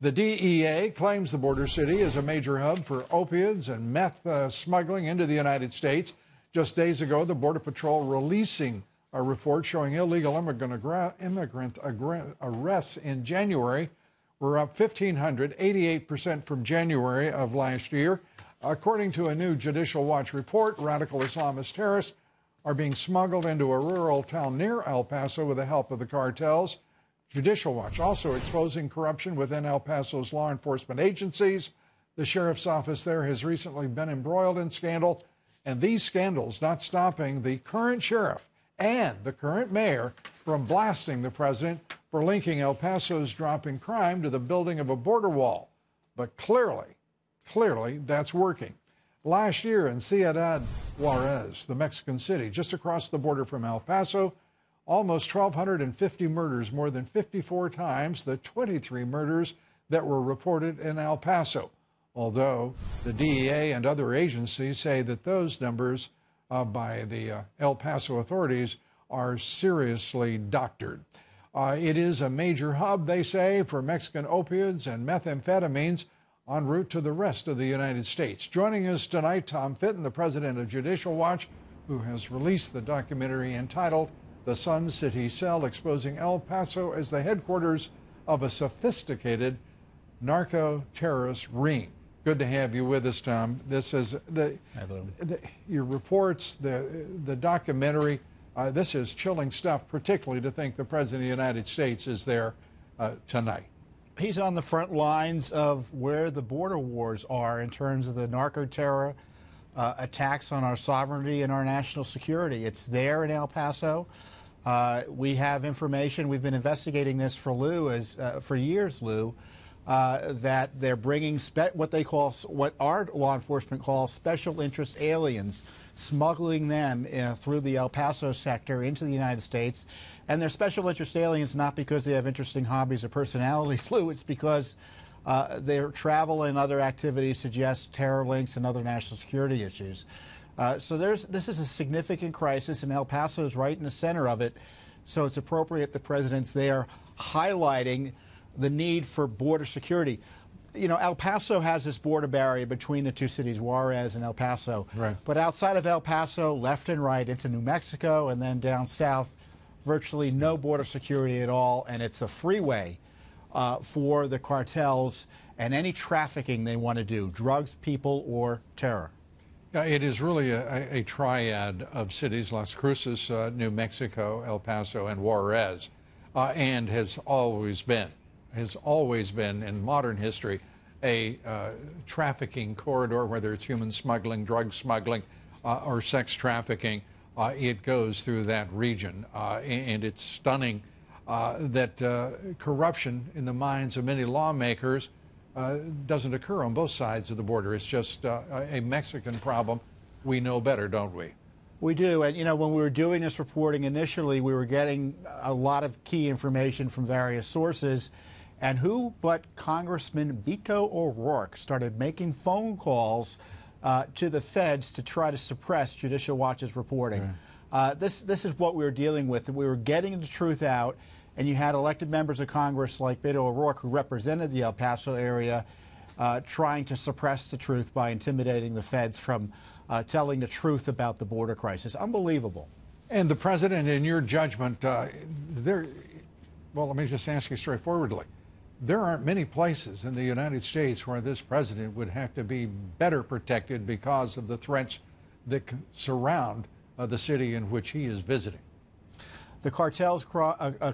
The DEA claims the border city is a major hub for opioids and meth smuggling into the United States. Just days ago, the Border Patrol releasing a report showing illegal immigrant arrests in January were up 1,500, 88% from January of last year. According to a new Judicial Watch report, radical Islamist terrorists are being smuggled into a rural town near El Paso with the help of the cartels. Judicial Watch also exposing corruption within El Paso's law enforcement agencies. The sheriff's office there has recently been embroiled in scandal, and these scandals not stopping the current sheriff and the current mayor from blasting the president for linking El Paso's dropping crime to the building of a border wall. But clearly, that's working. Last year in Ciudad Juarez, the Mexican city, just across the border from El Paso, almost 1,250 murders, more than 54 times the 23 murders that were reported in El Paso, although the DEA and other agencies say that those numbers by the El Paso authorities are seriously doctored. It is a major hub, they say, for Mexican opioids and methamphetamines en route to the rest of the United States. Joining us tonight, Tom Fitton, the president of Judicial Watch, who has released the documentary entitled The Sun City Cell, exposing El Paso as the headquarters of a sophisticated narco-terrorist ring. Good to have you with us, Tom. This is your reports, the documentary. This is chilling stuff, particularly to think the President of the United States is there tonight. He's on the front lines of where the border wars are in terms of the narco-terror attacks on our sovereignty and our national security. It's there in El Paso. We have information. We've been investigating this for for years, Lou, that they're bringing what our law enforcement calls special interest aliens, smuggling them through the El Paso sector into the United States. And they're special interest aliens not because they have interesting hobbies or personalities, Lou. It's because their travel and other activities suggest terror links and other national security issues. So this is a significant crisis, and El Paso is right in the center of it. So it's appropriate the president's there highlighting the need for border security. You know, El Paso has this border barrier between the two cities, Juarez and El Paso. Right. But outside of El Paso, left and right into New Mexico and then down south, virtually no border security at all, and it's a freeway for the cartels and any trafficking they want to do, drugs, people, or terror. Yeah, it is really a triad of cities, Las Cruces, New Mexico, El Paso, and Juarez, and has always been in modern history a trafficking corridor, whether it's human smuggling, drug smuggling, or sex trafficking. It goes through that region, and it's stunning that corruption in the minds of many lawmakers doesn't occur on both sides of the border. It's just a Mexican problem. We know better, don't we? We do. And, you know, when we were doing this reporting initially, we were getting a lot of key information from various sources. And who but Congressman Beto O'Rourke started making phone calls to the feds to try to suppress Judicial Watch's reporting. Right. This is what we were dealing with. We were getting the truth out, and you had elected members of Congress like Beto O'Rourke, who represented the El Paso area, trying to suppress the truth by intimidating the feds from telling the truth about the border crisis. Unbelievable. And the president, in your judgment, well, let me just ask you straightforwardly. There aren't many places in the United States where this president would have to be better protected because of the threats that surround the city in which he is visiting. The cartels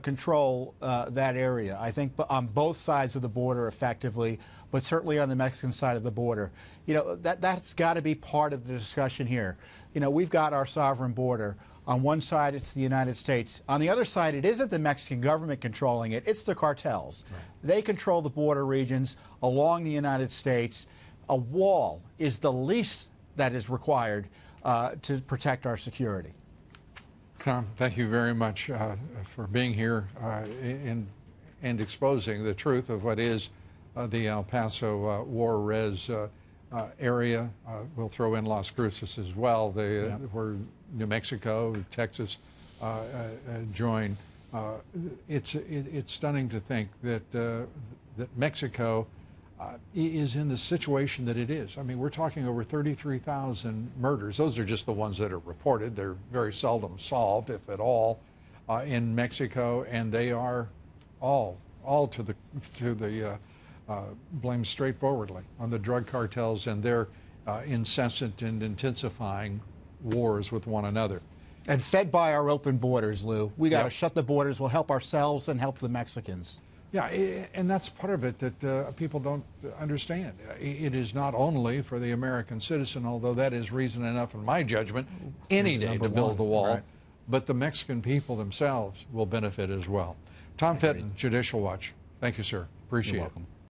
control that area, I think, on both sides of the border effectively, but certainly on the Mexican side of the border. You know, that's got to be part of the discussion here. You know, we've got our sovereign border. On one side, it's the United States. On the other side, it isn't the Mexican government controlling it. It's the cartels. Right. They control the border regions along the United States. A wall is the least that is required to protect our security. Tom, thank you very much for being here and exposing the truth of what is the El Paso Juarez area. We'll throw in Las Cruces as well, where New Mexico, Texas join. It's stunning to think that that Mexico is in the situation that it is. I mean, we're talking over 33,000 murders. Those are just the ones that are reported. They're very seldom solved, if at all, in Mexico, and they are all to the blame straightforwardly on the drug cartels and their incessant and intensifying wars with one another. And fed by our open borders, Lou. We got to Yep. shut the borders. We'll help ourselves and help the Mexicans. Yeah, and that's part of it that people don't understand. It is not only for the American citizen, although that is reason enough, in my judgment, any Reason day number to build one, the wall, right. but the Mexican people themselves will benefit as well. Tom Fitton, Judicial Watch. Thank you, sir. Appreciate You're it. welcome.